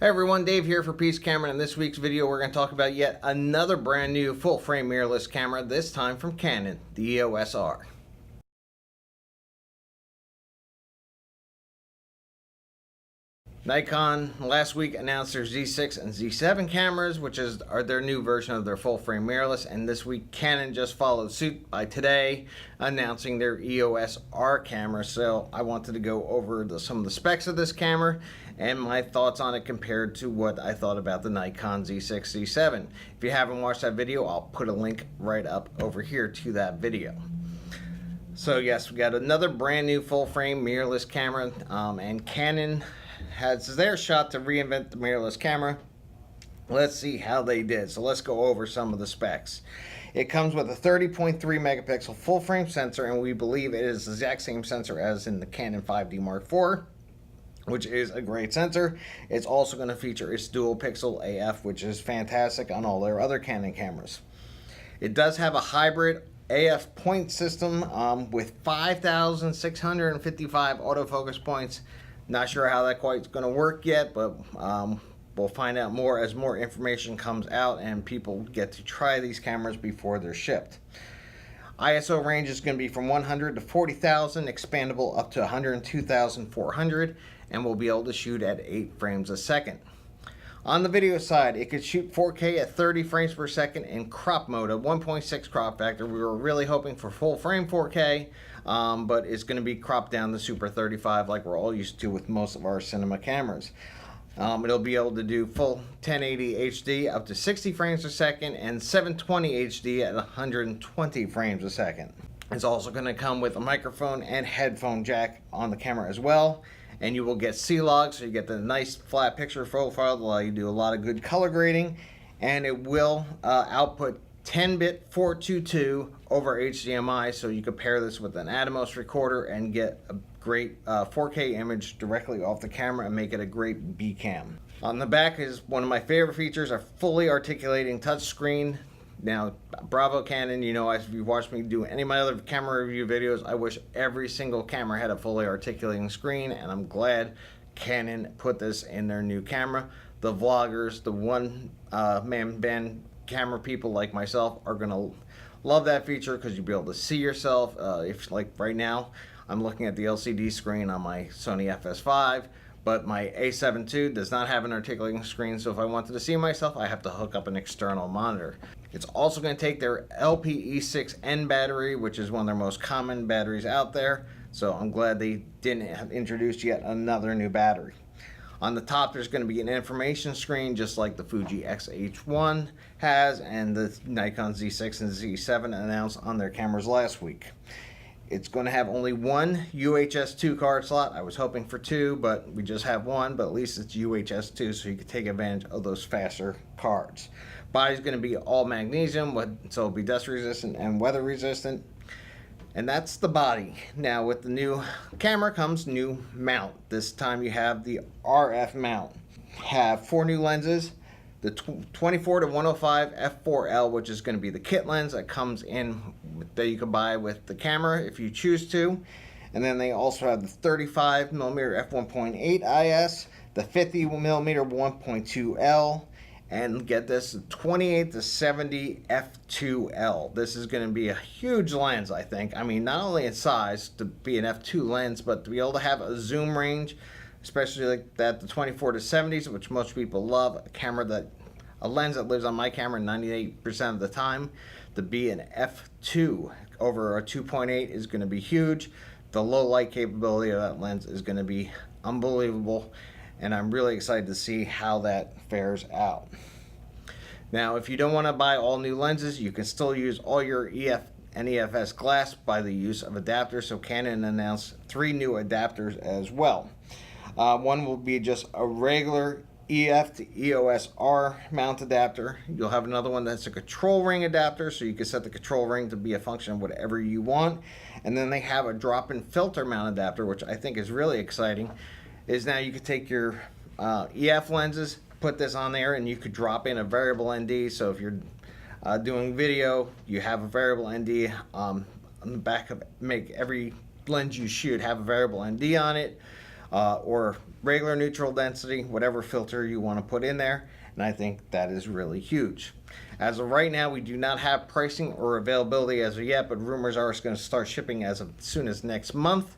Hey everyone, Dave here for Peace Camera. In this week's video, we're going to talk about yet another brand new full-frame mirrorless camera, this time from Canon, the EOS R. Nikon last week announced their Z6 and Z7 cameras, which are their new version of their full-frame mirrorless, and this week Canon just followed suit by today announcing their EOS R camera. So I wanted to go over some of the specs of this camera and my thoughts on it compared to what I thought about the Nikon Z6, Z7. If you haven't watched that video, I'll put a link right up over here to that video. So yes, we got another brand new full-frame mirrorless camera, and Canon has their shot to reinvent the mirrorless camera. Let's see how they did. So let's go over some of the specs. It comes with a 30.3 megapixel full frame sensor, and we believe it is the exact same sensor as in the Canon 5D Mark IV, which is a great sensor. It's also going to feature its dual pixel AF, which is fantastic on all their other Canon cameras. It does have a hybrid AF point system with 5,655 autofocus points. Not sure how that quite is going to work yet, but we'll find out more as more information comes out and people get to try these cameras before they're shipped. ISO range is going to be from 100 to 40,000, expandable up to 102,400, and we'll be able to shoot at 8 frames a second. On the video side, it could shoot 4K at 30 frames per second in crop mode, a 1.6 crop factor. We were really hoping for full frame 4K, but it's going to be cropped down to Super 35 like we're all used to with most of our cinema cameras. It'll be able to do full 1080 HD up to 60 frames a second and 720 HD at 120 frames a second. It's also going to come with a microphone and headphone jack on the camera as well. And you will get C-Log, so you get the nice flat picture profile that allow you to do a lot of good color grading. And it will output 10-bit 422 over HDMI, so you can pair this with an Atomos recorder and get a great 4K image directly off the camera and make it a great B-cam. On the back is one of my favorite features, a fully articulating touchscreen. Now, bravo Canon, you know, if you've watched me do any of my other camera review videos, I wish every single camera had a fully articulating screen, and I'm glad Canon put this in their new camera. The vloggers, the one-man band camera people like myself are going to love that feature because you'll be able to see yourself. If like right now, I'm looking at the LCD screen on my Sony FS5, but my A7 II does not have an articulating screen, so if I wanted to see myself, I have to hook up an external monitor. It's also going to take their LPE6N battery, which is one of their most common batteries out there, so I'm glad they didn't have introduced yet another new battery. On the top, there's going to be an information screen, just like the Fuji X-H1 has, and the Nikon Z6 and Z7 announced on their cameras last week. It's going to have only one UHS 2 card slot. I was hoping for 2, but we just have 1, but at least it's UHS 2, so you can take advantage of those faster cards. Body's going to be all magnesium, so it'll be dust resistant and weather resistant. And that's the body. Now with the new camera comes new mount. This time you have the RF mount. Have 4 new lenses. The 24 to 105 f4L, which is going to be the kit lens that comes in that you can buy with the camera if you choose to. And then they also have the 35mm f1.8 IS, the 50mm 1.2 L, and get this, 28 to 70 f2L. This is going to be a huge lens, I think. I mean, not only in size to be an f2 lens, but to be able to have a zoom range, especially like that, the 24 to 70s, which most people love. A lens that lives on my camera 98% of the time. To be an f2 over a 2.8 is going to be huge. The low light capability of that lens is going to be unbelievable, and I'm really excited to see how that fares out. Now, if you don't want to buy all new lenses, you can still use all your EF and EFS glass by the use of adapters. So Canon announced 3 new adapters as well. One will be just a regular EF to EOS R mount adapter. You'll have another one that's a control ring adapter, so you can set the control ring to be a function of whatever you want. And then they have a drop-in filter mount adapter, which I think is really exciting. Is now you could take your EF lenses, put this on there, and you could drop in a variable ND. So if you're doing video, you have a variable ND on the back of it. Make every lens you shoot have a variable ND on it. Or regular, neutral density, whatever filter you want to put in there, and I think that is really huge. As of right now, we do not have pricing or availability as of yet, but rumors are it's going to start shipping as soon as next month.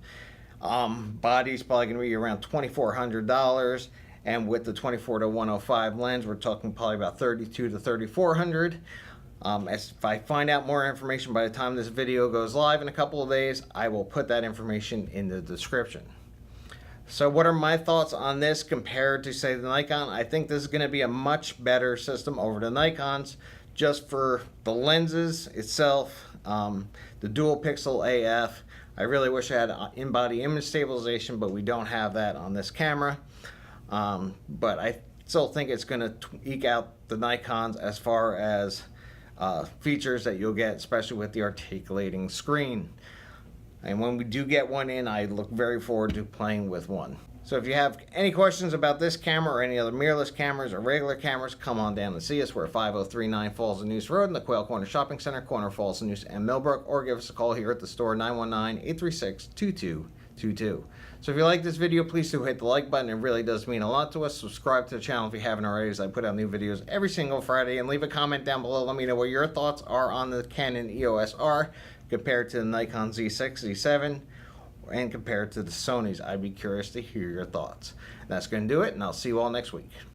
Body's probably going to be around $2,400, and with the 24-105 lens, we're talking probably about $3,200 to $3,400. If I find out more information by the time this video goes live in a couple of days, I will put that information in the description. So what are my thoughts on this compared to, say, the Nikon? I think this is going to be a much better system over the Nikons, just for the lenses itself, the dual pixel AF. I really wish I had in-body image stabilization, but we don't have that on this camera. But I still think it's going to eke out the Nikons as far as features that you'll get, especially with the articulating screen. And when we do get one in, I look very forward to playing with one. So if you have any questions about this camera or any other mirrorless cameras or regular cameras, come on down and see us. We're at 5039 Falls of Neuse Rd in the Quail Corner Shopping Center, corner Falls of Neuse and Millbrook, or give us a call here at the store, 919-836-2222. So if you like this video, please do hit the like button. It really does mean a lot to us. Subscribe to the channel if you haven't already, as I put out new videos every single Friday, and leave a comment down below. Let me know what your thoughts are on the Canon EOS R compared to the Nikon Z6, Z7, and compared to the Sony's. I'd be curious to hear your thoughts. That's going to do it, and I'll see you all next week.